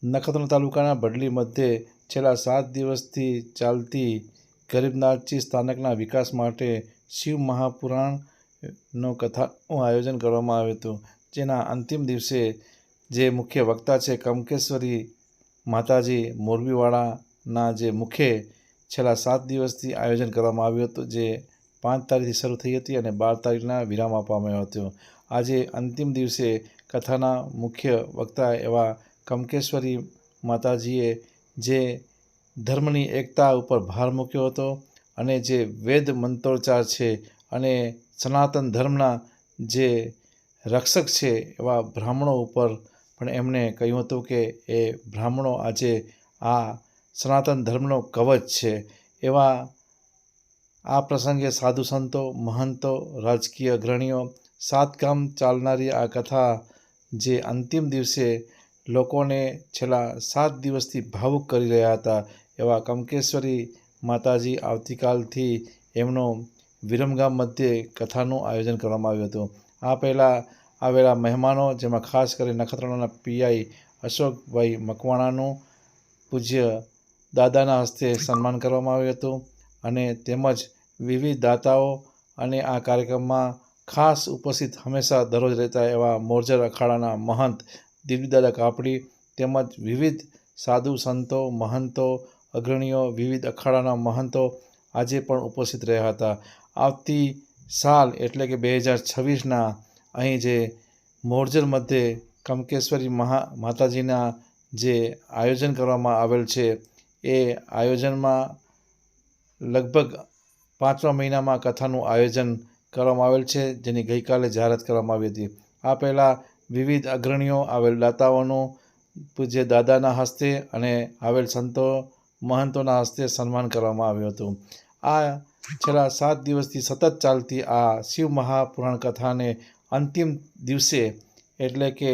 નખત્રાણા તાલુકાના બડલી મધ્યે છેલ્લા 7 દિવસથી ચાલતી ગરીબનાથજી સ્થાનકના વિકાસ માટે શિવ મહાપુરાણનો કથાનું આયોજન કરવામાં આવ્યું હતું, જેના અંતિમ દિવસે જે મુખ્ય વક્તા છે કમકેશ્વરી માતાજી મોરબીવાળાના જે મુખ્ય છેલ્લા 7 દિવસથી આયોજન કરવામાં આવ્યું હતું, જે 5 તારીખથી શરૂ થઈ હતી અને 12 તારીખના વિરામ આપવામાં આવ્યો હતો. આજે અંતિમ દિવસે કથાના મુખ્ય વક્તા એવા કમકેશ્વરી માતાજીએ જે ધર્મની એકતા ઉપર ભાર મૂક્યો હતો અને જે વેદ મંત્રોચ્ચાર છે અને સનાતન ધર્મના જે રક્ષક છે એવા બ્રાહ્મણો ઉપર પણ એમણે કહ્યું હતું કે એ બ્રાહ્મણો આજે આ સનાતન ધર્મનો કવચ છે. એવા આ પ્રસંગે સાધુ સંતો, મહંતો, રાજકીય અગ્રણીઓ, 7 ગામ ચાલનારી આ કથા જે અંતિમ દિવસે લોકોને છેલ્લા 7 દિવસથી ભાવુક કરી રહ્યા હતા, એવા કમકેશ્વરી માતાજી આવતીકાલથી એમનો વિરમગામ મધ્યે કથાનું આયોજન કરવામાં આવ્યું હતું. આ પહેલાં આવેલા મહેમાનો, જેમાં ખાસ કરી નખત્રાણાના પીઆઈ અશોકભાઈ મકવાણાનું પૂજ્ય દાદાના હસ્તે સન્માન કરવામાં આવ્યું હતું અને તેમજ વિવિધ દાતાઓ અને આ કાર્યક્રમમાં ખાસ ઉપસ્થિત હંમેશા દરરોજ રહેતા એવા મોરજર અખાડાના મહંત દિલીપદાદા કાપડી તેમજ વિવિધ સાધુ સંતો, મહંતો, અગ્રણીઓ, વિવિધ અખાડાના મહંતો આજે પણ ઉપસ્થિત રહ્યા હતા. આવતી સાલ એટલે કે 2026ના અહીં જે મોરજર મધ્યે કમકેશ્વરી માતાજીના જે આયોજન કરવામાં આવેલ છે, એ આયોજનમાં લગભગ 5મા મહિનામાં કથાનું આયોજન કરવામાં આવેલ છે, જેની ગઈકાલે જાહેરાત કરવામાં આવી હતી. આ પહેલાં વિવિધ અગ્રણીઓ, આવેલ દાતાઓનું પૂજ્ય દાદાના હસ્તે અને આવેલ સંતો મહંતોના હસ્તે સન્માન કરવામાં આવ્યું હતું. આ છેલ્લા 7 દિવસથી સતત ચાલતી આ શિવ મહાપુરાણ કથાને અંતિમ દિવસે એટલે કે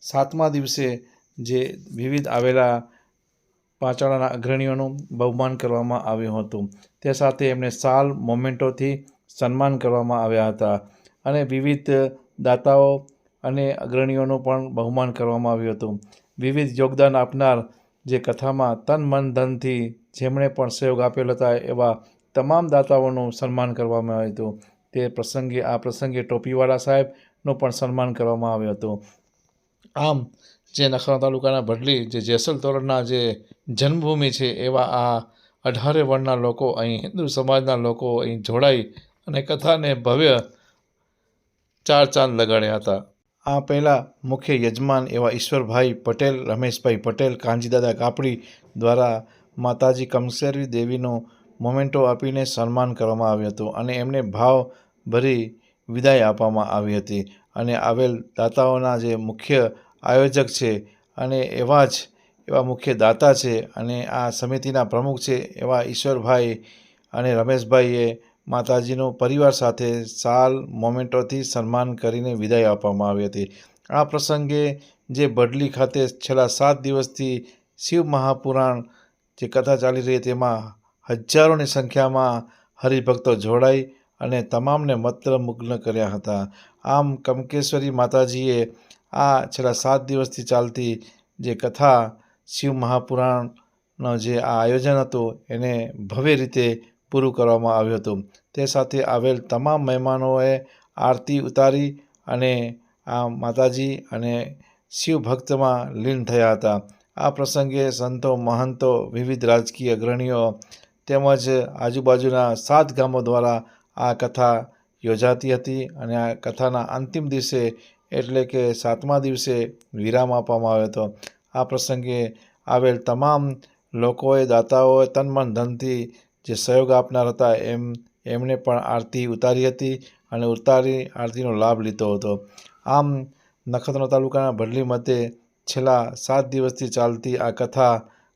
7મા દિવસે જે વિવિધ આવેલા પાંચવાડાના અગ્રણીઓનું બહુમાન કરવામાં આવ્યું હતું. તે સાથે એમને શાલ, મોમેન્ટોથી સન્માન કરવામાં આવ્યા હતા અને વિવિધ દાતાઓ અને અગ્રણીઓનું પણ બહુમાન કરવામાં આવ્યું હતું. વિવિધ યોગદાન આપનાર જે કથામાં તન મન ધનથી જેમણે પણ સહયોગ આપેલ હતા એવા તમામ દાતાઓનું સન્માન કરવામાં આવ્યું હતું. તે પ્રસંગે આ પ્રસંગે ટોપીવાળા સાહેબનું પણ સન્માન કરવામાં આવ્યું હતું. આમ જે નખત્રાણા તાલુકાના બડલી જે જેસલ તોરણના જે જન્મભૂમિ છે, એવા આ 18 વર્ણના લોકો અહીં હિન્દુ સમાજના લોકો અહીં જોડાઈ અને કથાને ભવ્ય 4 ચાંદ લગાડ્યા હતા. આ પહેલાં મુખ્ય યજમાન એવા ઈશ્વરભાઈ પટેલ, રમેશભાઈ પટેલ, કાંજીદાદા કાપડી દ્વારા માતાજી કમકેશ્વરી દેવીનું મોમેન્ટો આપીને સન્માન કરવામાં આવ્યું હતું અને એમને ભાવભરી વિદાય આપવામાં આવી હતી. અને આવેલ દાતાઓના જે મુખ્ય આયોજક છે અને એવા મુખ્ય દાતા છે અને આ સમિતિના પ્રમુખ છે એવા ઈશ્વરભાઈ અને રમેશભાઈએ માતાજીનો પરિવાર સાથે શાલ, મોમેન્ટોથી સન્માન કરીને વિદાય આપવામાં આવી હતી. આ પ્રસંગે જે બડલી ખાતે છેલ્લા 7 દિવસથી શિવ મહાપુરાણ જે કથા ચાલી રહી, તેમાં હજારોની સંખ્યામાં હરિભક્તો જોડાઈ અને તમામને મંત્રમુગ્ન કર્યા હતા. આમ કમકેશ્વરી માતાજીએ આ છેલ્લા 7 દિવસથી ચાલતી જે કથા શિવ મહાપુરાણનું જે આ આયોજન હતું, એને ભવ્ય રીતે પૂરું કરવામાં આવ્યું હતું. તે સાથે આવેલ તમામ મહેમાનોએ આરતી ઉતારી અને આ માતાજી અને શિવ ભક્તમાં લીન થયા હતા. આ પ્રસંગે સંતો, મહંતો, વિવિધ રાજકીય અગ્રણીઓ તેમજ આજુબાજુના 7 ગામો દ્વારા આ કથા યોજાતી હતી અને આ કથાના અંતિમ દિવસે એટલે કે 7મા દિવસે વિરામ આપવામાં આવ્યો હતો. આ પ્રસંગે આવેલ તમામ લોકોએ, દાતાઓએ તન મન ધનથી જે સહયોગ આપનાર હતા એમણે પણ આરતી ઉતારી હતી અને આરતીનો લાભ લીધો હતો. આમ નખત્રાણા તાલુકાના બડલી મધ્યે છેલ્લા 7 દિવસથી ચાલતી આ કથા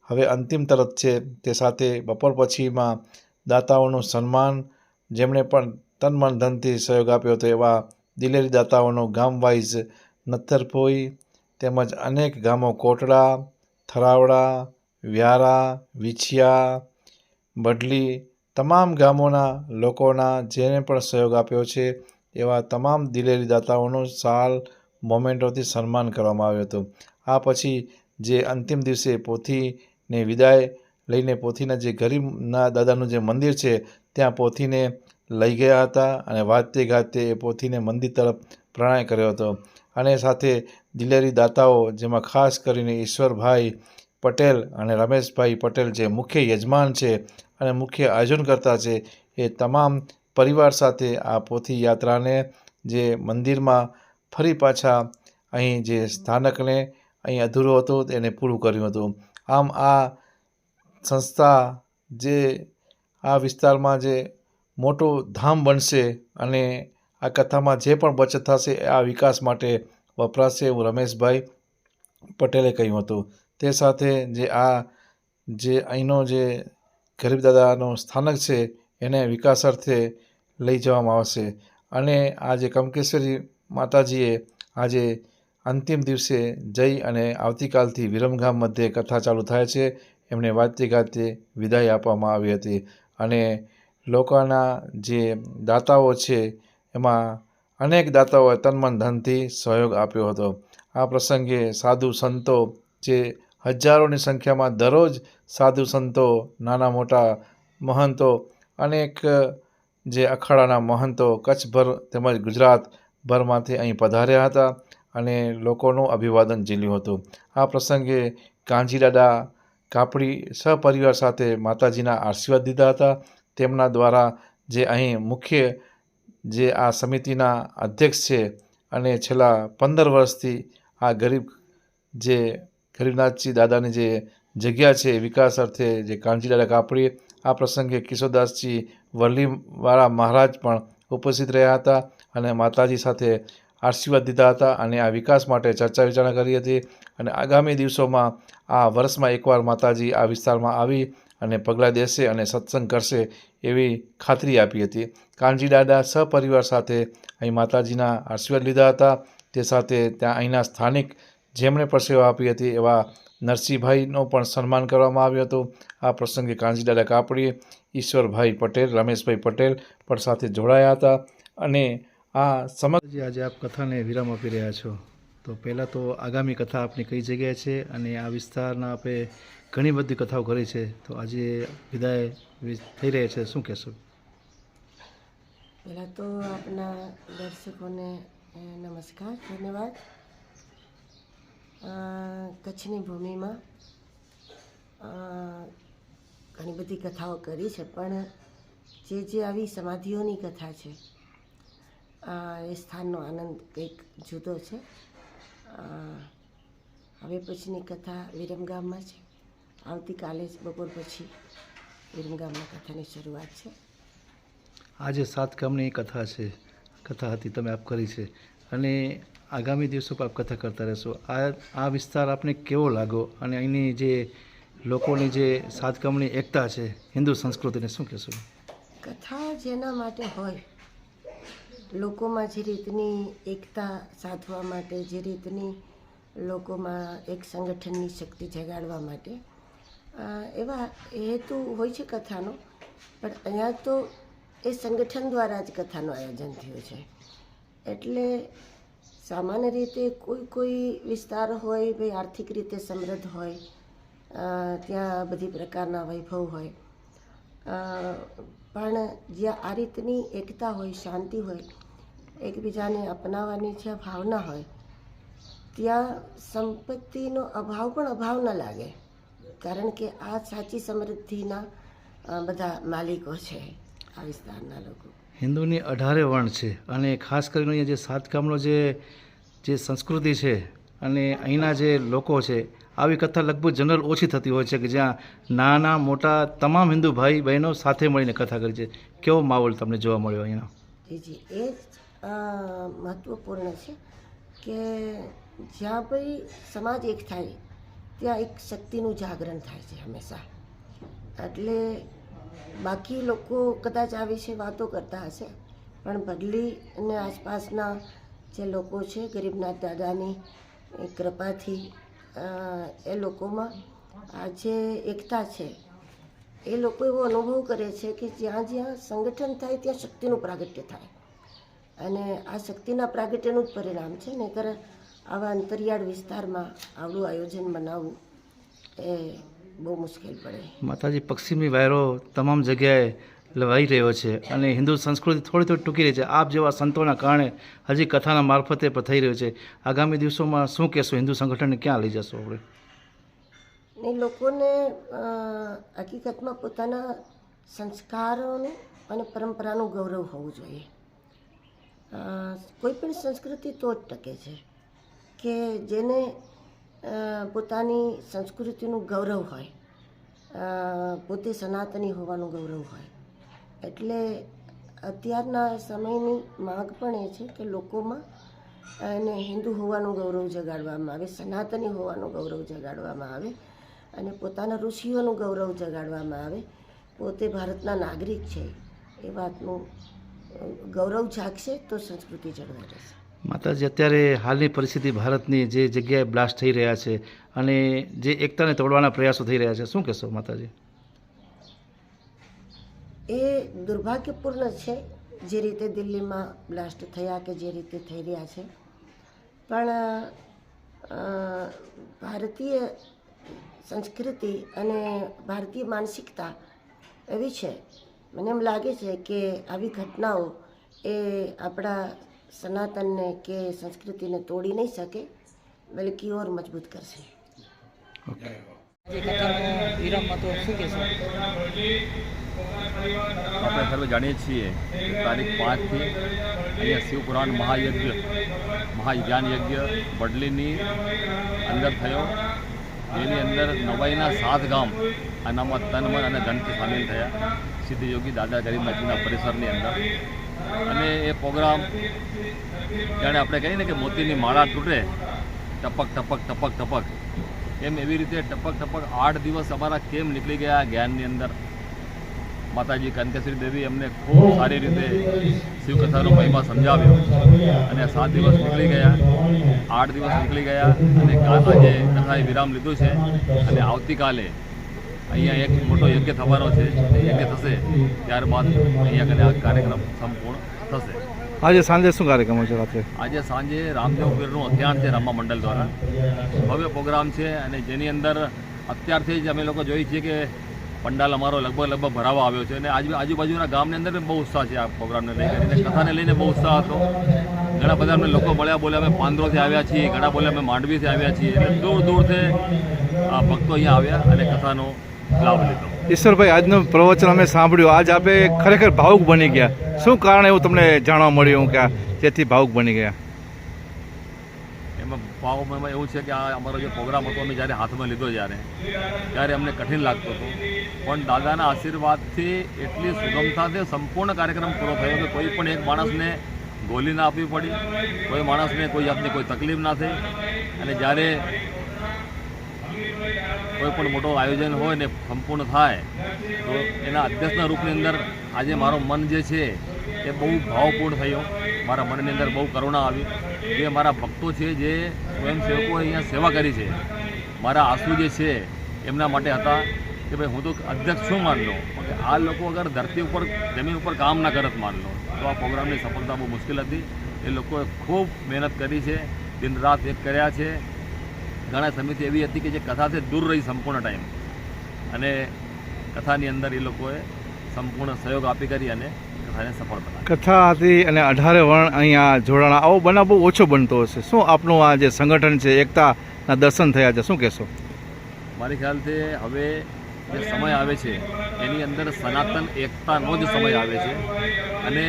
હવે અંતિમ તરફ છે. તે સાથે બપોર પછીમાં દાતાઓનું સન્માન, જેમણે પણ તન મન ધનથી સહયોગ આપ્યો હતો એવા દિલેરી દાતાઓનો ગામ વાઇઝ નથરપોઈ તેમજ અનેક ગામો કોટડા, થરાવડા, વ્યારા, વિછિયા, બડલી તમામ ગામોના લોકોના જેને પણ સહયોગ આપ્યો છે એવા તમામ દિલેરી દાતાઓનું શાલ, મોમેન્ટોથી સન્માન કરવામાં આવ્યું હતું. આ પછી જે અંતિમ દિવસે પોથીને વિદાય લઈને પોથીના જે ગરીબના દાદાનું જે મંદિર છે ત્યાં પોથીને લઈ ગયા હતા અને વાજતે ગાજતે એ પોથીને મંદિર તરફ પ્રણય કર્યો હતો. અને સાથે દિલેરી દાતાઓ, જેમાં ખાસ કરીને ઈશ્વરભાઈ પટેલ અને રમેશભાઈ પટેલ જે મુખ્ય યજમાન છે અને મુખ્ય આયોજનકર્તા છે, એ તમામ પરિવાર સાથે આ પોથી યાત્રાને જે મંદિરમાં ફરી પાછા અહીં જે સ્થાનકને અહીં અધૂરું હતું એને પૂરું કર્યું હતું. આમ આ સંસ્થા જે આ વિસ્તારમાં જે મોટું ધામ બનશે અને આ કથામાં જે પણ બચત થશે આ વિકાસ માટે વપરાશે એવું રમેશભાઈ પટેલે કહ્યું હતું. તે સાથે જે અહીંનો જે ગરીબ દાદાનું સ્થાનક છે એને વિકાસ અર્થે લઈ જવામાં આવશે. અને આ જે કમકેશ્વરી માતાજીએ આજે અંતિમ દિવસે જઈ અને આવતીકાલથી વિરમગામ મધ્યે કથા ચાલુ થાય છે. એમને વાજતે ગાજતે વિદાય આપવામાં આવી હતી અને લોકોના જે દાતાઓ છે એમાં અનેક દાતાઓએ તનમન ધનથી સહયોગ આપ્યો હતો. આ પ્રસંગે સાધુ સંતો, જે હજારોની સંખ્યામાં દરરોજ સાધુ સંતો, નાના મોટા મહંતો, અનેક જે અખાડાના મહંતો કચ્છભર તેમજ ગુજરાતભરમાંથી અહીં પધાર્યા હતા અને લોકોનું અભિવાદન ઝીલ્યું હતું. આ પ્રસંગે કાંજીદાદા કાપડી સહપરિવાર સાથે માતાજીના આશીર્વાદ દીધા હતા. તેમના દ્વારા જે અહીં મુખ્ય જે આ સમિતિના અધ્યક્ષ છે અને છેલ્લા 15 વર્ષથી આ ગરીબનાથજી દાદાની જે જગ્યા છે વિકાસ અર્થે જે કાંજીદાદા કાપડી, આ પ્રસંગે કિશોરદાસજી વરલીવાળા મહારાજ પણ ઉપસ્થિત રહ્યા હતા અને માતાજી સાથે આશીર્વાદ દીધા હતા અને આ વિકાસ માટે ચર્ચા વિચારણા કરી હતી. અને આગામી દિવસોમાં આ વર્ષમાં એકવાર માતાજી આ વિસ્તારમાં આવી અને પગલાં દેશે અને સત્સંગ કરશે એવી ખાતરી આપી હતી. કાનજીદાદા સહપરિવાર સાથે અહીં માતાજીના આશીર્વાદ લીધા હતા. તે સાથે ત્યાં અહીંના સ્થાનિક જેમણે પરસેવા આપી હતી એવા નરસિંહભાઈનું પણ સન્માન કરવામાં આવ્યું હતું. આ પ્રસંગે કાનજીદાદા કાપડી, ઈશ્વરભાઈ પટેલ, રમેશભાઈ પટેલ પણ સાથે જોડાયા હતા. અને આ સમગ્ર આજે આપ કથાને વિરામ આપી રહ્યા છો, તો પહેલાં તો આગામી કથા આપની કઈ જગ્યાએ છે અને આ વિસ્તારના આપે ઘણી બધી કથાઓ કરી છે, તો આજે વિદાય થઈ રહે છે, શું કહેશો? પહેલાં તો આપના દર્શકોને નમસ્કાર, ધન્યવાદ. કચ્છની ભૂમિમાં ઘણી બધી કથાઓ કરી છે, પણ જે આવી સમાધિઓની કથા છે એ સ્થાનનો આનંદ કંઈક જુદો છે. હવે પછીની કથા વિરમગામમાં છે. આવતીકાલે જ બપોર પછી વિરમગામમાં કથાની શરૂઆત છે. આજે 7 ગામની કથા હતી, તમે આપ કરી છે અને આગામી દિવસો પર આપ કથા કરતા રહેશો. આ વિસ્તાર આપને કેવો લાગ્યો અને અહીંની જે લોકોની જે 7 ગામની એકતા છે હિન્દુ સંસ્કૃતિને, શું કહેશો? કથા જેના માટે હોય, લોકોમાં જે રીતની એકતા સાધવા માટે, જે રીતની લોકોમાં એક સંગઠનની શક્તિ જગાડવા માટે એવા હેતુ હોય છે કથાનો. પણ અહીંયા તો એ સંગઠન દ્વારા જ કથાનું આયોજન થયું છે. એટલે સામાન્ય રીતે કોઈ વિસ્તાર હોય, ભાઈ આર્થિક રીતે સમૃદ્ધ હોય, ત્યાં બધી પ્રકારના વૈભવ હોય, પણ જ્યાં આ રીતની એકતા હોય, શાંતિ હોય, એકબીજાને અપનાવવાની જ્યાં ભાવના હોય, ત્યાં સંપત્તિનો અભાવ પણ અભાવ ન લાગે, કારણ કે આ સાચી સમૃદ્ધિના બધા માલિકો છે આ વિસ્તારના લોકો. હિન્દુની 18 વર્ણ છે અને ખાસ કરીને અહીંયા જે 7 ગામનો જે સંસ્કૃતિ છે અને અહીંના જે લોકો છે, આવી કથા લગભગ જનરલ ઓછી થતી હોય છે કે જ્યાં નાના મોટા તમામ હિન્દુ ભાઈ બહેનો સાથે મળીને કથા કરી છે. કેવો માહોલ તમને જોવા મળ્યો અહીંયા? જી, એ જ મહત્વપૂર્ણ છે કે જ્યાં ભાઈ સમાજ એક થાય ત્યાં એક શક્તિનું જાગરણ થાય છે હંમેશા. એટલે બાકી લોકો કદાચ આ વિશે વાતો કરતા હશે, પણ બદલી અને આસપાસના જે લોકો છે, ગરીબનાથ દાદાની કૃપાથી એ લોકોમાં આ જે એકતા છે, એ લોકો એવો અનુભવ કરે છે કે જ્યાં જ્યાં સંગઠન થાય ત્યાં શક્તિનું પ્રાગટ્ય થાય. અને આ શક્તિના પ્રાગટ્યનું જ પરિણામ છે. નહીંતર આવા અંતરિયાળ વિસ્તારમાં આવડું આયોજન બનાવવું એ બહુ મુશ્કેલ પડે. માતાજી, પશ્ચિમી વાયરો તમામ જગ્યાએ લવાઈ રહ્યો છે અને હિન્દુ સંસ્કૃતિ થોડી થોડી ટૂંકી રહી છે. આપ જેવા સંતોના કારણે હજી કથાના મારફતે પણ થઈ રહ્યું છે. આગામી દિવસોમાં શું કહેશો? હિન્દુ સંગઠનને ક્યાં લઈ જશો આપણે? ને લોકોને હકીકતમાં પોતાના સંસ્કારોનું અને પરંપરાનું ગૌરવ હોવું જોઈએ. કોઈ પણ સંસ્કૃતિ તો જ ટકે છે કે જેને પોતાની સંસ્કૃતિનું ગૌરવ હોય, પોતે સનાતની હોવાનું ગૌરવ હોય. એટલે અત્યારના સમયની માંગ પણ એ છે કે લોકોમાં એને હિન્દુ હોવાનું ગૌરવ જગાડવામાં આવે, સનાતની હોવાનું ગૌરવ જગાડવામાં આવે અને પોતાના ઋષિઓનું ગૌરવ જગાડવામાં આવે. પોતે ભારતના નાગરિક છે એ વાતનું ગૌરવ જાગશે તો સંસ્કૃતિ જળવાઈ રહેશે. માતાજી, અત્યારે હાલની પરિસ્થિતિ ભારતની જે જગ્યાએ બ્લાસ્ટ થઈ રહ્યા છે અને જે એકતાને તોડવાના પ્રયાસો થઈ રહ્યા છે, શું કહેશો માતાજી? એ દુર્ભાગ્યપૂર્ણ છે જે રીતે દિલ્હીમાં બ્લાસ્ટ થયા કે જે રીતે થઈ રહ્યા છે. પણ ભારતીય સંસ્કૃતિ અને ભારતીય માનસિકતા એવી છે, મને એમ લાગે છે કે આવી ઘટનાઓ એ આપણા સનાતનને કે સંસ્કૃતિને તોડી નહીં શકે, બલકી ઓર મજબૂત કરશે. આપણે સર્વે જાણીએ છીએ કે તારીખ 5થી અહીંયા શિવપુરાણ મહાયજ્ઞ બડલીની અંદર થયો, જેની અંદર નવાઈના 7 ગામ આનામાં તન, મન અને ધનથી સામેલ થયા સિદ્ધ યોગી દાદા ગરીબનાથજીના પરિસરની અંદર. અને એ પ્રોગ્રામ જાણે આપણે કહીએ ને કે મોતીની માળા તૂટે ટપક ટપક ટપક ટપક, એમ એવી રીતે ટપક ટપક 8 દિવસ અમારા કેમ નીકળી ગયા જ્ઞાનની અંદર. માતાજી કનકેશ્વરી દેવી અમને ખૂબ સારી રીતે શિવકથાનો મહિમા સમજાવ્યો અને 7 દિવસ નીકળી ગયા, 8 દિવસ નીકળી ગયા અને આજે કથાએ વિરામ લીધું છે. અને આવતીકાલે અહીંયા એક મોટો યજ્ઞ થવાનો છે. યજ્ઞ થશે ત્યારબાદ અહીંયા કને આ કાર્યક્રમ સંપૂર્ણ થશે. આજે સાંજે શું કાર્યક્રમ છે? રાત્રે આજે સાંજે રામદેવ પીરનું અધ્યાન છે રામા મંડળ દ્વારા, ભવ્ય પ્રોગ્રામ છે. અને જેની અંદર અત્યારથી જ અમે લોકો જોઈએ છીએ કે પંડાલ અમારો લગભગ ભરાવા આવ્યો છે અને આજુબાજુના ગામની અંદર બહુ ઉત્સાહ છે આ પ્રોગ્રામને લઈ કરીને. કથાને લઈને બહુ ઉત્સાહ હતો. ઘણા બધા અમને લોકો મળ્યા, બોલે અમે પાંદરોથી આવ્યા છીએ, ઘણા બોલે અમે માંડવીથી આવ્યા છીએ. એટલે દૂર દૂરથી ભક્તો અહીંયા આવ્યા અને કથાનો લાભ લીધો. ઈશ્વરભાઈ, આજનું પ્રવચન અમે સાંભળ્યું, આજ આપે ખરેખર ભાવુક બની ગયા. શું કારણ એવું તમને જાણવા મળ્યું કે જેથી ભાવુક બની ગયા? એમાં ભાવમાં એવું છે કે આ અમારો જે પ્રોગ્રામ હતો અમે જ્યારે હાથમાં લીધો ત્યારે અમને કઠિન લાગતો હતો, પણ દાદાના આશીર્વાદથી એટલી સુગમતાથી સંપૂર્ણ કાર્યક્રમ પૂરો થયો કે કોઈ પણ એક માણસને ગોલી ના આપવી પડી, કોઈ માણસને કોઈ જાતની કોઈ તકલીફ ના થઈ. અને જ્યારે કોઈ પણ મોટો આયોજન હોય ને સંપૂર્ણ થાય તો એના અધ્યક્ષના રૂપની અંદર આજે મારો મન જે છે એ બહુ ભાવપૂર્ણ થયો. મારા મનની અંદર બહુ કરુણા આવી. જે મારા ભક્તો છે, જે સ્વયંસેવકોએ અહીંયા સેવા કરી છે, મારા આંસુ જે છે એમના માટે હતા કે ભાઈ હું તો અધ્યક્ષ શું માન લો, આ લોકો અગર ધરતી ઉપર જમીન ઉપર કામ ના કરત માન લો તો આ પ્રોગ્રામની સફળતા બહુ મુશ્કેલ હતી. એ લોકોએ ખૂબ મહેનત કરી છે, દિન રાત એક કર્યા છે. ઘણા સમિતિ એવી હતી કે જે કથાથી દૂર રહી સંપૂર્ણ ટાઈમ, અને કથાની અંદર એ લોકોએ સંપૂર્ણ સહયોગ આપી કરી અને કથાને સફળ બનાવી. કથા હતી અને 18 વર્ણ અહીંયા જોડાણા. આવો બનાવ બહુ ઓછો બનતો હશે. શું આપનું આ જે સંગઠન છે, એકતાના દર્શન થયા છે, શું કહેશો? મારી ખ્યાલથી હવે જે સમય આવે છે એની અંદર સનાતન એકતાનો જ સમય આવે છે. અને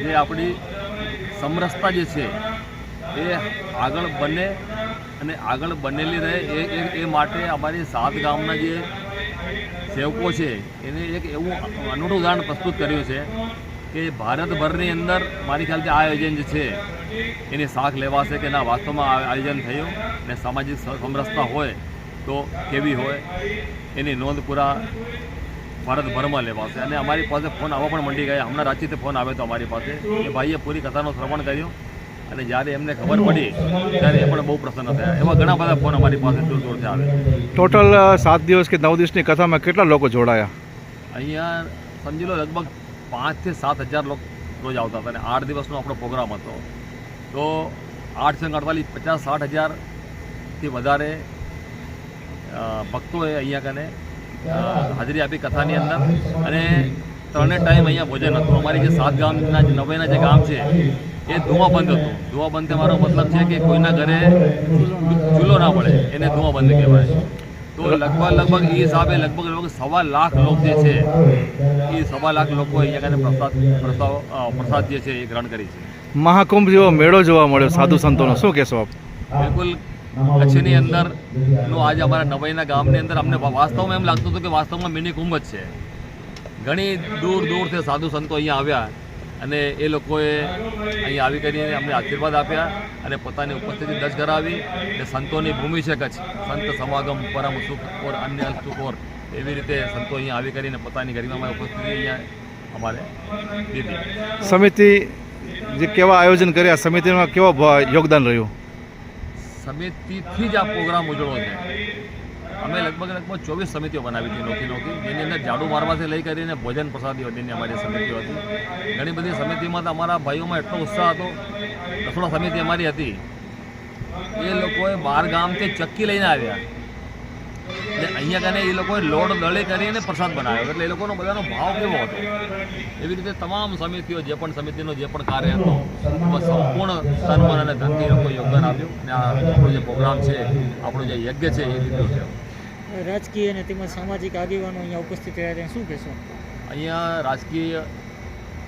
જે આપણી સમરસતા જે છે એ આગળ બને અને આગળ બનેલી રહે એ માટે અમારી 7 ગામના જે સેવકો છે એને એક એવું અનોખું ઉદાહરણ પ્રસ્તુત કર્યું છે કે ભારતભરની અંદર મારી ખ્યાલથી આ આયોજન જે છે એની શાખ લેવાશે કે ના વાસ્તવમાં આયોજન થયું ને સામાજિક સમરસતા હોય તો કેવી હોય એની નોંધ પૂરા ભારતભરમાં લેવાશે. અને અમારી પાસે ફોન આવવા પણ મંડી ગયા. હમણાં રાંચીથી ફોન આવ્યો હતો અમારી પાસે કે ભાઈએ પૂરી કથાનું શ્રવણ કર્યું અને જ્યારે એમને ખબર પડી ત્યારે એ પણ બહુ પ્રસન્ન થયા. એવા ઘણા બધા ફોન અમારી પાસે દૂર દૂરથી આવે. ટોટલ 7 દિવસ કે 9 દિવસની કથામાં કેટલા લોકો જોડાયા? અહીંયા સમજી લો લગભગ 5 થી 7 હજાર લોકો રોજ આવતા હતા અને 8 દિવસનો આપણો પ્રોગ્રામ હતો. તો 50-60 હજારથી વધારે ભક્તોએ અહીંયા કને હાજરી આપી કથાની અંદર, અને 3 ટાઈમ અહીંયા ભોજન હતું. અમારી જે 7 ગામના નવાઈના જે ગામ છે એ ધુઆબંધ હતું. ધુઆબંધ મારો મતલબ છે કે કોઈના ઘરે ચૂલો ના પડે, એને ધુઆબંધ કહેવાય. તો લગભગ એ હિસાબે લગભગ 1.25 લાખ લોકો જે છે એ 1.25 લાખ લોકો અહીંયા કને પ્રસાદ જે છે એ ગ્રહણ કરી છે. મહાકુંભ જેવો મેળો જોવા મળ્યો સાધુ સંતોનો, શું કહેશો આપ? બિલકુલ કચ્છની અંદરનું આજે અમારા નવાઈના ગામની અંદર અમને વાસ્તવમાં એમ લાગતું હતું કે વાસ્તવમાં મિની કુંભ જ છે. ઘણી દૂર દૂરથી સાધુ સંતો અહીંયા આવ્યા અને એ લોકોએ અહીં આવી કરીને અમને આશીર્વાદ આપ્યા અને પોતાની ઉપસ્થિતિ દર્જ કરાવી. અને સંતોની ભૂમિ છે કચ્છ, સંત સમાગમ પરમ સુખ ઓર અન્ય સુખ ઓર, એવી રીતે સંતો અહીંયા આવી કરીને પોતાની ગરિમામાં ઉપસ્થિતિ અહીંયા અમારે દીધી. સમિતિ જે કેવા આયોજન કર્યા, સમિતિમાં કેવા યોગદાન રહ્યું? સમિતિથી જ આ પ્રોગ્રામ ઉજળો છે. અમે લગભગ 24 સમિતિઓ બનાવી હતી નોકી, જેની અંદર ઝાડુ મારવાથી લઈ કરીને ભોજન પ્રસાદી સુધીની અમારી સમિતિઓ હતી. ઘણી બધી સમિતિમાં તો અમારા ભાઈઓમાં એટલો ઉત્સાહ હતો. રસોડા સમિતિ અમારી હતી, એ લોકોએ 12 ગામથી ચક્કી લઈને આવ્યા અને અહીંયા કને એ લોકોએ લોડ દળે કરીને પ્રસાદ બનાવ્યો. એટલે એ લોકોનો બધાનો ભાવ કેવો હતો. એવી રીતે તમામ સમિતિઓ જે પણ સમિતિનો જે પણ કાર્ય હતો એમાં સંપૂર્ણ તન મન અને ધનથી લોકો યોગદાન આપ્યું અને આ આપણો જે પ્રોગ્રામ છે, આપણો જે યજ્ઞ છે એ રીતે છે. રાજકીય અને તેમજ સામાજિક આગેવાનો અહીંયા ઉપસ્થિત રહ્યા છે, શું કહેશો? અહીંયા રાજકીય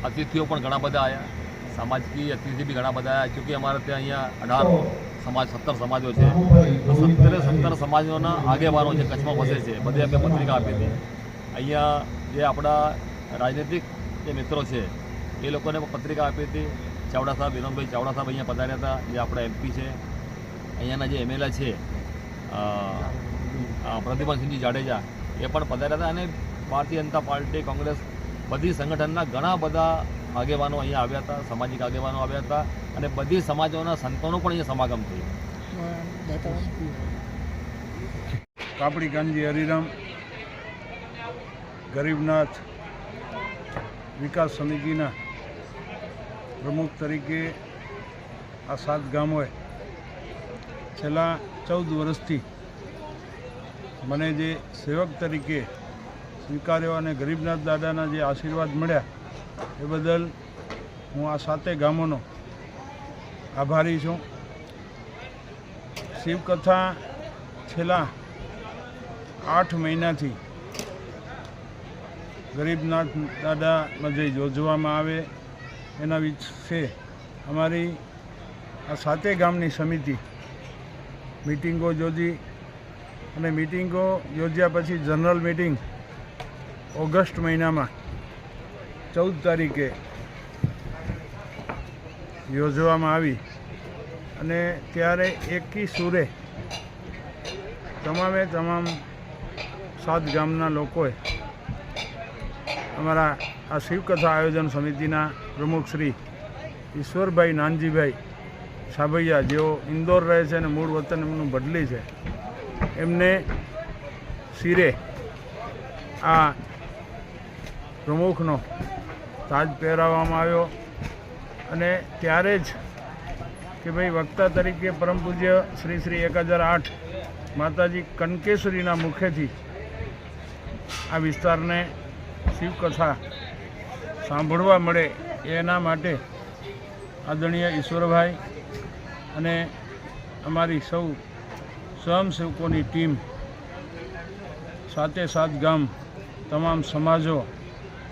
અતિથિઓ પણ ઘણા બધા આવ્યા, સામાજિક અતિથિ બી ઘણા બધા આવ્યા. ચૂંકि અમારે ત્યાં અહીંયા 18 સમાજ 17 સમાજો છે, તો 17 સમાજોના આગેવાનો જે કચ્છમાં વસે છે બધે અમે પત્રિકા આપી હતી. અહીંયા જે આપણા રાજનૈતિક જે મિત્રો છે એ લોકોને પત્રિકા આપી હતી. ચાવડા સાહેબ, વિનોદભાઈ ચાવડા સાહેબ અહીંયા પધાર્યા હતા, જે આપણા MP છે. અહીંયાના જે MLA છે પ્રદ્યુમનસિંહજી જાડેજા એ પણ પધાર્યા હતા. અને ભારતીય જનતા પાર્ટી, કોંગ્રેસ, બધી સંગઠનના ઘણા બધા આગેવાનો અહીંયા આવ્યા હતા, સામાજિક આગેવાનો આવ્યા હતા અને બધી સમાજોના સંતોનો પણ અહીંયા સમાગમ થયો. કાપડી કાનજી હરિરામ ગરીબનાથ વિકાસ સમિતિના પ્રમુખ તરીકે આ 7 ગામોએ છેલ્લા 14 વર્ષથી મને જે સેવક તરીકે સ્વીકાર્યો અને ગરીબનાથ દાદાના જે આશીર્વાદ મળ્યા એ બદલ હું આ 7 ગામોનો આભારી છું. શિવકથા છેલ્લા 8 મહિનાથી ગરીબનાથ દાદામાં જે યોજવામાં આવે એના વિશે અમારી આ 7 ગામની સમિતિ મિટિંગો યોજી અને મિટિંગો યોજ્યા પછી જનરલ મિટિંગ ઓગસ્ટ મહિનામાં 14 તારીખે યોજવામાં આવી અને ત્યારે એકી સુરે તમામ 7 ગામના લોકોએ અમારા આ શિવકથા આયોજન સમિતિના પ્રમુખ શ્રી ઈશ્વરભાઈ નાનજીભાઈ સાભૈયા, જેઓ ઇન્દોર રહે છે અને મૂળ વતન એમનું બદલી છે, એમને શિરે આ પ્રમુખનો તાજ પહેરાવવામાં આવ્યો. અને ત્યારે જ કે ભાઈ વક્તા તરીકે પરમ પૂજ્ય શ્રી શ્રી 1008 માતાજી કનકેશ્વરીના મુખેથી આ વિસ્તારને શિવકથા સાંભળવા મળે એના માટે આદરણીય ઈશ્વરભાઈ અને અમારી સૌ સ્વયંસેવકોની ટીમ 7 ગામ તમામ સમાજો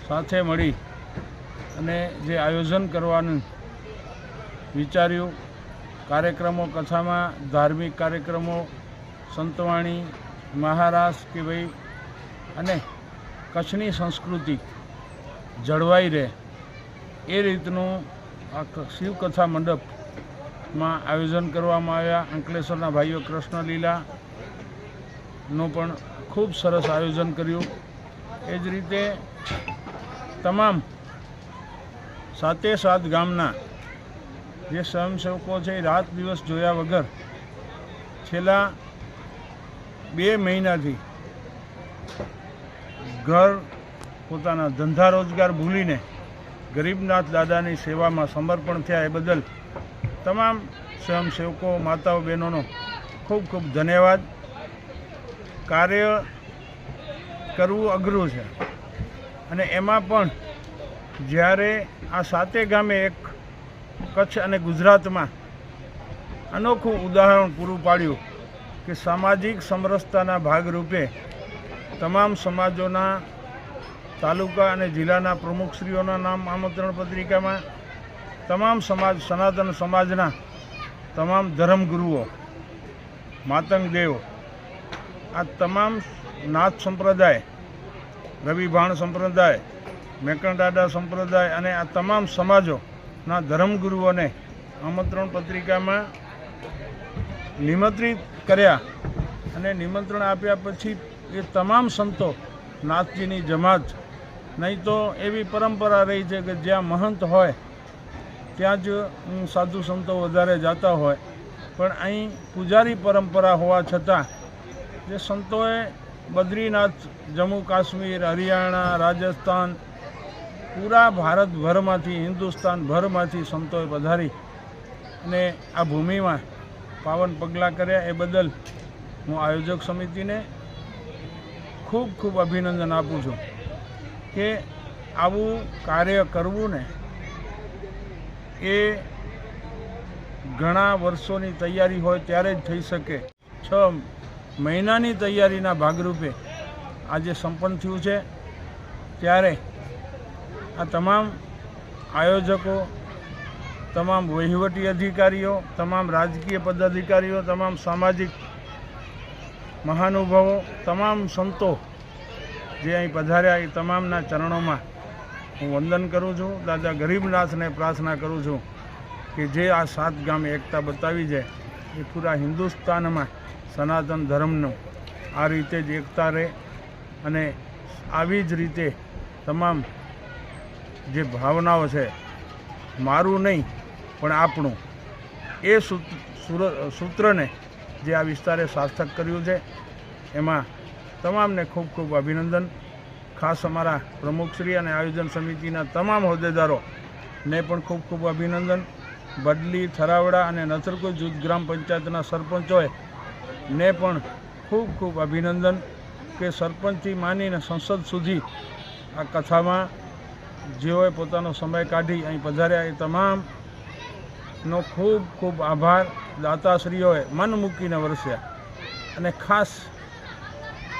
સાથે મળી અને જે આયોજન કરવાનું વિચાર્યું. કાર્યક્રમો, કથામાં ધાર્મિક કાર્યક્રમો, સંતવાણી, મહારાસ કે ભાઈ અને કચ્છની સંસ્કૃતિ જળવાઈ રહે એ રીતનું આ શિવકથા મંડપમાં આયોજન કરવામાં આવ્યા. અંકલેશ્વરના ભાઈઓ કૃષ્ણલીલાનું પણ ખૂબ સરસ આયોજન કર્યું. એ જ રીતે તમામ 7 ગામના જે સ્વયંસેવકો છે એ રાત દિવસ જોયા વગર છેલ્લા 2 મહિનાથી ઘર, પોતાના ધંધા રોજગાર ભૂલીને ગરીબનાથ દાદાની સેવામાં સમર્પણ થયા. એ બદલ તમામ સ્વયંસેવકો માતાઓ બહેનોનો ખૂબ ખૂબ ધન્યવાદ. કાર્ય કરવું અઘરું છે અને એમાં પણ જ્યારે આ સાતે ગામે એક કચ્છ અને ગુજરાતમાં અનોખું ઉદાહરણ પૂરું પાડ્યું કે સામાજિક સમરસતાના ભાગરૂપે તમામ સમાજોના તાલુકા અને જિલ્લાના પ્રમુખશ્રીઓના નામ આમંત્રણ પત્રિકામાં, તમામ સમાજ સનાતન સમાજના તમામ ધર્મગુરુઓ, માતંગ દેવ, આ તમામ નાથ સંપ્રદાય, રવિભાણ સંપ્રદાય, મેકણદાદા સંપ્રદાય અને આ તમામ સમાજોના ધર્મગુરુઓને આમંત્રણ પત્રિકામાં નિમંત્રિત કર્યા અને નિમંત્રણ આપ્યા પછી એ તમામ સંતો નાથજીની જમાત, નહીં તો એવી પરંપરા રહી છે કે જ્યાં મહંત હોય ત્યાં જ સાધુ સંતો વધારે જતા હોય, પણ અહીં પૂજારી પરંપરા હોવા છતાં જે સંતોએ બદ્રીનાથ, જમ્મુ કાશ્મીર, હરિયાણા, રાજસ્થાન, પૂરા ભારતભરમાંથી, હિન્દુસ્તાન ભરમાંથી સંતોએ પધારી અને આ ભૂમિમાં પાવન પગલાં કર્યા. એ બદલ હું આયોજક સમિતિને ખૂબ ખૂબ અભિનંદન આપું છું કે આવું કાર્ય કરવું ને એ ઘણા વર્ષોની તૈયારી હોય ત્યારે જ થઈ શકે. 6 મહિનાની તૈયારીના ભાગરૂપે આજે સંપન્ન થયું છે. ત્યારે આ તમામ આયોજકો, તમામ વહીવટી અધિકારીઓ, તમામ રાજકીય પદાધિકારીઓ, તમામ સામાજિક મહાનુભાવો, તમામ સંતો જે અહીં પધાર્યા એ તમામના ચરણોમાં હું વંદન કરું છું. દાદા ગરીબનાથને પ્રાર્થના કરું છું કે જે આ 7 ગામે એકતા બતાવી છે એ પૂરા હિન્દુસ્તાનમાં સનાતન ધર્મનો આ રીતે જ એકતા રહે અને આવી જ રીતે તમામ જે ભાવનાઓ છે, મારું નહીં પણ આપણું, એ સૂત્રને જે આ વિસ્તારે સાર્થક કર્યું છે એમાં તમામને ખૂબ ખૂબ અભિનંદન. ખાસ અમારા પ્રમુખશ્રી અને આયોજન સમિતિના તમામ હોદ્દેદારોને પણ ખૂબ ખૂબ અભિનંદન. બડલી, થરાવડા અને નસરકોટ જૂથ ગ્રામ પંચાયતના સરપંચોએ ને પણ ખૂબ ખૂબ અભિનંદન કે સરપંચથી માનીને સંસદ સુધી આ કથામાં જેઓએ પોતાનો સમય કાઢી અહીં પધાર્યા એ તમામનો ખૂબ ખૂબ આભાર. દાતાશ્રીઓએ મન મૂકીને વરસ્યા અને ખાસ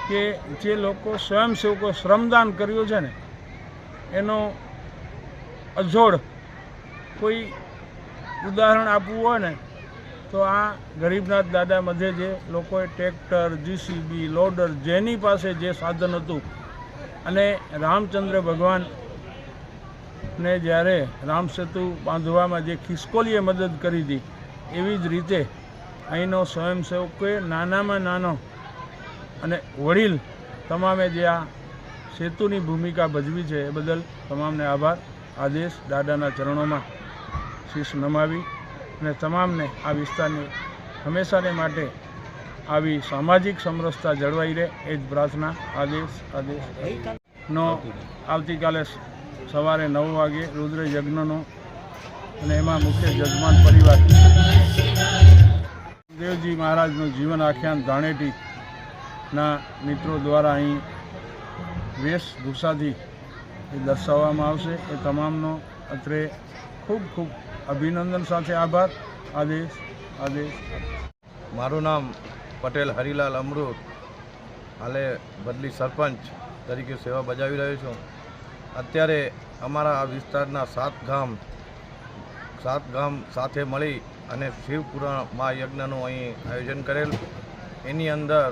કે જે લોકો સ્વયંસેવકો શ્રમદાન કર્યું છે ને એનો અજોડ કોઈ ઉદાહરણ આપવું હોય ને તો આ ગરીબનાથ દાદા મધ્યે જે લોકોએ ટ્રેક્ટર, જીસીબી, લોડર, જેની પાસે જે સાધન હતું અને રામચંદ્ર ભગવાનને જ્યારે રામસેતુ બાંધવામાં જે ખિસકોલીએ મદદ કરી હતી એવી જ રીતે અહીંનો સ્વયંસેવકોએ નાનામાં નાનો અને વડીલ તમામે જે આ સેતુની ભૂમિકા ભજવી છે એ બદલ તમામને આભાર. આદેશ દાદાના ચરણોમાં શીશ નમાવી અને તમામને આ વિસ્તારની હંમેશાને માટે આવી સામાજિક સમરસતા જળવાઈ રહે એ જ પ્રાર્થના. આદેશનો આવતીકાલે સવારે 9 વાગે રુદ્ર યજ્ઞનો અને એમાં મુખ્ય જજમાન પરિવાર દેવજી મહારાજનું જીવન આખ્યાન ધાણેટીના મિત્રો દ્વારા અહીં વેશભૂષાથી એ દર્શાવવામાં આવશે. એ તમામનો અત્રે ખૂબ ખૂબ અભિનંદન સાથે આભાર. આદેશ. મારું નામ પટેલ હરિલાલ અમૃત, હાલે બદલી સરપંચ તરીકે સેવા બજાવી રહ્યો છું. અત્યારે અમારા આ વિસ્તારના 7 ગામ સાથે મળી અને શિવપુરાણ મહાયજ્ઞનું અહીં આયોજન કરેલ. એની અંદર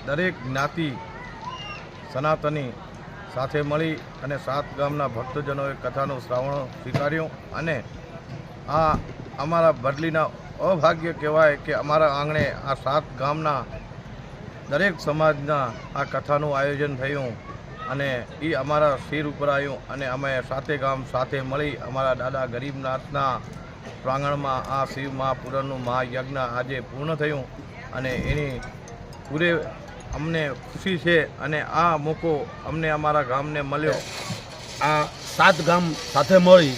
દરેક જ્ઞાતિ સનાતની સાથે મળી અને 7 ગામના ભક્તજનોએ કથાનું શ્રાવણ સ્વીકાર્યું અને આ અમારા બદલીના અભાગ્ય કહેવાય કે અમારા આંગણે આ 7 ગામના દરેક સમાજના આ કથાનું આયોજન થયું અને એ અમારા શિર ઉપર આવ્યું અને અમે 7 ગામ સાથે મળી અમારા દાદા ગરીબનાથના પ્રાંગણમાં આ શિવ મહાપુરાણનું મહાયજ્ઞ આજે પૂર્ણ થયું અને એની અમને ખુશી છે અને આ મોકો અમને અમારા ગામને મળ્યો. આ 7 ગામ સાથે મળી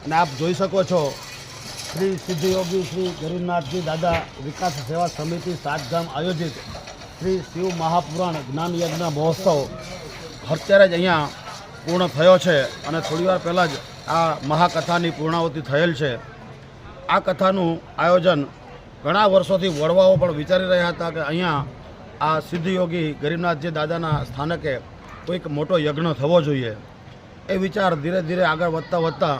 અને આપ જોઈ શકો છો શ્રી સિદ્ધયોગી શ્રી ગરીબનાથજી દાદા વિકાસ સેવા સમિતિ સાતગામ આયોજિત શ્રી શિવ મહાપુરાણ જ્ઞાન યજ્ઞ મહોત્સવ અત્યારે જ અહીંયા પૂર્ણ થયો છે અને થોડીવાર પહેલાં જ આ મહાકથાની પૂર્ણાહુતિ થયેલ છે. આ કથાનું આયોજન ઘણા વર્ષોથી વડવાઓ પણ વિચારી રહ્યા હતા કે અહીંયા આ સિદ્ધયોગી ગરીબનાથજી દાદાના સ્થાનકે કોઈક મોટો યજ્ઞ થવો જોઈએ. એ વિચાર ધીરે ધીરે આગળ વધતા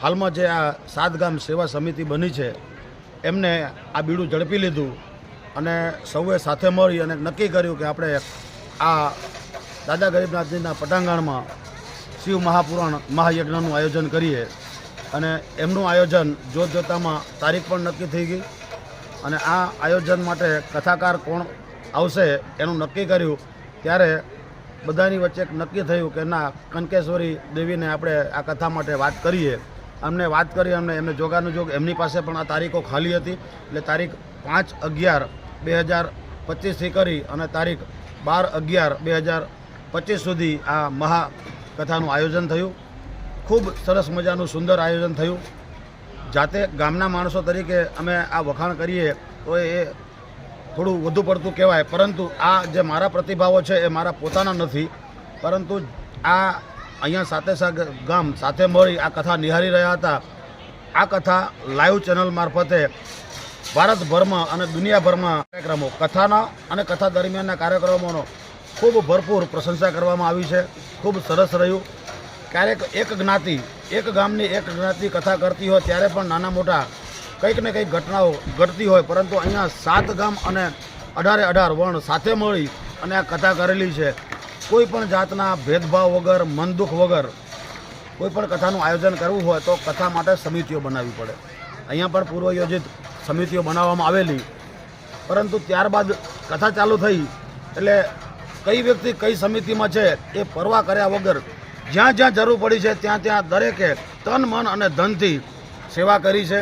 હાલમાં જે આ સાતગામ સેવા સમિતિ બની છે એમને આ બીડું ઝડપી લીધું અને સૌએ સાથે મળી અને નક્કી કર્યું કે આપણે આ દાદા ગરીબનાથજીના પટાંગણમાં શિવ મહાપુરાણ મહાયજ્ઞનું આયોજન કરીએ. અને એમનું આયોજન જોતજોતામાં તારીખ પણ નક્કી થઈ ગઈ અને આ આયોજન માટે કથાકાર કોણ આવશે એનું નક્કી કર્યું. ત્યારે બધાની વચ્ચે નક્કી થયું કે ના, કનકેશ્વરી દેવીને આપણે આ કથા માટે વાત કરીએ. અમને વાત કરી, એમને જોગાનુજોગ એમની પાસે પણ આ તારીખો ખાલી હતી. એટલે તારીખ 5/11/2025થી કરી અને તારીખ 12/11/2025 સુધી આ મહાકથાનું આયોજન થયું. ખૂબ સરસ મજાનું સુંદર આયોજન થયું. જાતે ગામના માણસો તરીકે અમે આ વખાણ કરીએ તો એ થોડું વધુ પડતું કહેવાય, પરંતુ આ જે મારા પ્રતિભાવો છે એ મારા પોતાના નથી, પરંતુ આ અહીંયા સાથે ગામ સાથે મળી આ કથા નિહાળી રહ્યા હતા. આ કથા લાઈવ ચેનલ મારફતે ભારતભરમાં અને દુનિયાભરમાં કાર્યક્રમો, કથાના અને કથા દરમિયાનના કાર્યક્રમોનો ખૂબ ભરપૂર પ્રશંસા કરવામાં આવી છે. ખૂબ સરસ રહ્યું. ક્યારેક એક ગામની એક જ્ઞાતિ કથા કરતી હોય ત્યારે પણ નાના મોટા કંઈક ને કંઈક ઘટનાઓ ઘટતી હોય, પરંતુ અહીંયા 7 ગામ અને 18 વર્ણ સાથે મળી અને આ કથા કરેલી છે. કોઈ પણ જાતના ભેદભાવ વગર, મન દુઃખ વગર કોઈ પણ કથાનું આયોજન કરવું હોય તો કથા માટે સમિતિઓ બનાવવી પડે. અહીંયા પણ પૂર્વયોજિત સમિતિઓ બનાવવામાં આવેલી, પરંતુ ત્યારબાદ કથા ચાલુ થઈ એટલે કઈ વ્યક્તિ કઈ સમિતિમાં છે એ પરવા કર્યા વગર જ્યાં જરૂર પડી છે ત્યાં દરેકે તન, મન અને ધનથી સેવા કરી છે.